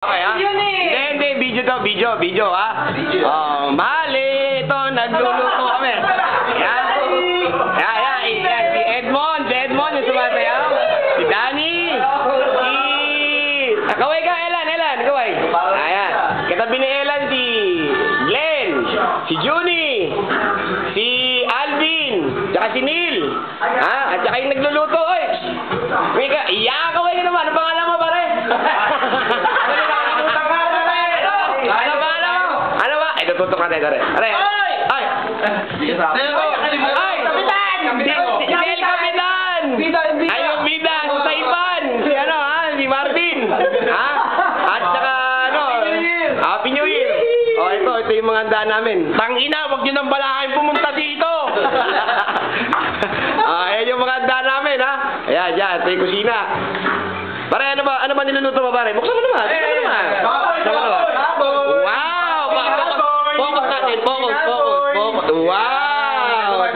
Okay, ha? Hindi, video to, video, ha? Oh, mali, ito, nagluluto kami. Yan. Yan, si Edmond yung sumasayaw. Si Danny. Kaway ka, Elan, kaway. Ayan. Katabi ni Elan si Glenn, si Junie, si Alvin, tsaka si Neil. Ha? At tsaka yung nagluluto, oy. Kaway ka naman. Ano pangalan mo, pare? Tutok natin, Are. Ay! Ay! Si El Capitan! Ay, yung bida, si Taipan! Si ano, ha? Si Martin! Ha? At saka, ano? Happy New Year! O, ito yung mga handa namin. Tangina, wag nyo nang balahin pumunta dito! Ayan yung mga handa namin, ha? Ayan, dyan, ito yung kusina. Pare, ano ba niluluto mo, pare? Buksan mo naman! Focus natin, focus. Wow! Wow!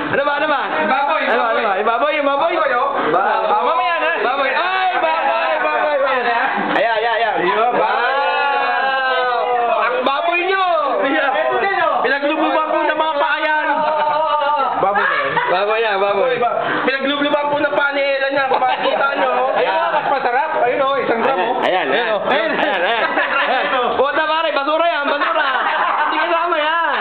Ano ba? Baboy? Baboy yan, ha? Baboy. Ay, baboy. Ayan. Wow! Ang baboy nyo! Pinaglubluban po ng mga paayan. Baboy. Pinaglubluban po ng panielan niya. Kung makikita nyo. Ayun, mas masarap. Ayun, isang gram. Ayan. Puta, pare, basura yan. Hindi kasama yan.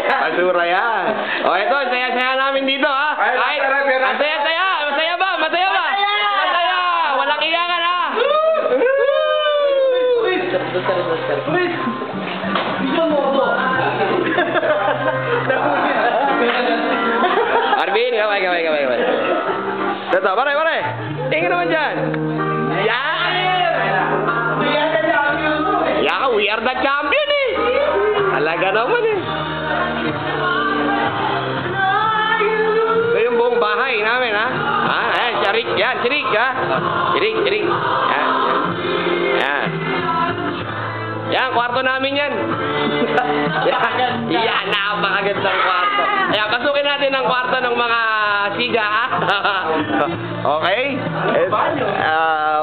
Basura yan. O, ito, saya-saya namin dito, ha? Kahit, ang saya-saya. Masaya ba? Masaya. Walang iyakan, ha? Arvin, kaway. Ito, pare. Tingin naman dyan. We are the champion, eh. Talaga naman, eh. Ito yung buong bahay namin, ha? Ayan, Sharik, ha? Sharik. Yan, kwarto namin yan. Yan, napakagandang kwarto. Ayan, pasukin natin ang kwarto ng mga siga, ha? Okay?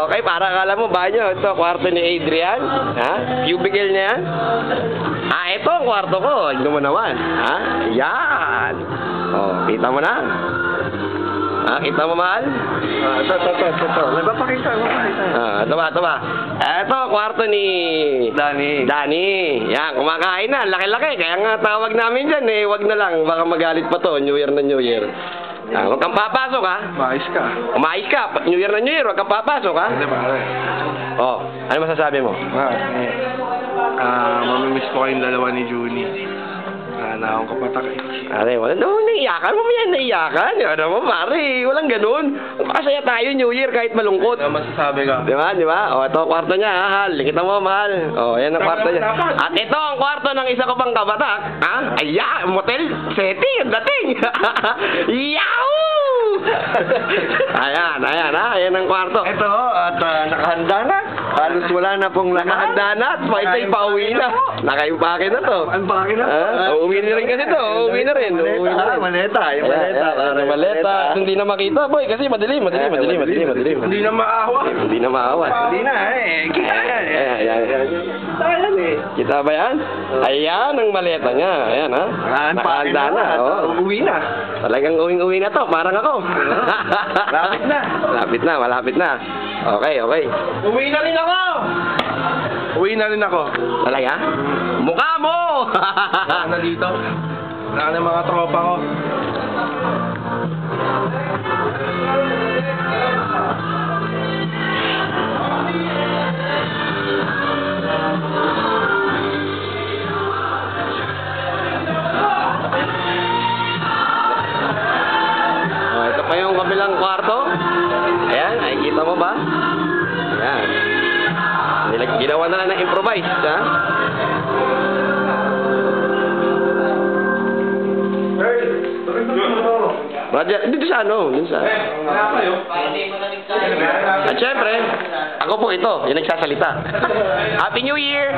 Okay, para akala mo banyo. Ito, kwarto ni Adrian. Ha? Cubicle niya yan. Ito ang kwarto ko. Tignan mo naman. Ha? Yan. Kita mo na. Kita mo, mahal? Ito. Nagpapakita. Ito ba? Ito, kwarto ni Danny. Yan, kumakain na. Laki-laki. Kaya nga tawag namin dyan, eh. Wag na lang. Baka magalit pa to. New Year na New Year. Huwag kang papasok, ha? Umayos ka. New Year na New Year. Huwag kang papasok, ha? Hindi, pare. Ano masasabi mo? Mamimiss ko kayong dalawa ni Junie. Na akong kapatak, eh. Pare, wala naman naiyakan. Mamaya naiyakan. Ano mo, pare? Walang ganun. Masaya tayo New Year kahit malungkot. Ano masasabi ka? Di ba? Ito ang kwarto niya, ha? Kita mo, mahal. Yan ang kwarto niya. At ito ang kwarto ng isa ko pang kabatak. Ha? Motel setting. Ang dating. Yahoo! Ayan, ha? Ayan ang kwarto. Ito, at nakahanda na. Halos wala na pong nakahanda na. Ito'y pauwi na. Nakaimpake na to. Uuwi na rin kasi to. Uuwi na rin. Maleta. Yung Maleta. Hindi na makita, boy. Kasi madilim. Hindi na maawa. Hindi na, eh. Kita yan, eh. Ayan, eh. Kita ba yan? Ayan ang maleta niya. Ayan, ha? Nakahanda na. Uuwi na. Talagang uwing-uwi na to. Parang ako. Malapit na. Okay. Uwi na rin ako. Talaga? Mukha mo! Wala na dito. Wala na mga tropa ko. Ito pa yung kabilang kwarto. Ayan, nakikita mo ba? Ayan. Ginawa na lang ng improvise, ha? Roger, dito sa ano? At syempre, ako po ito, yung nagsasalita. Happy New Year!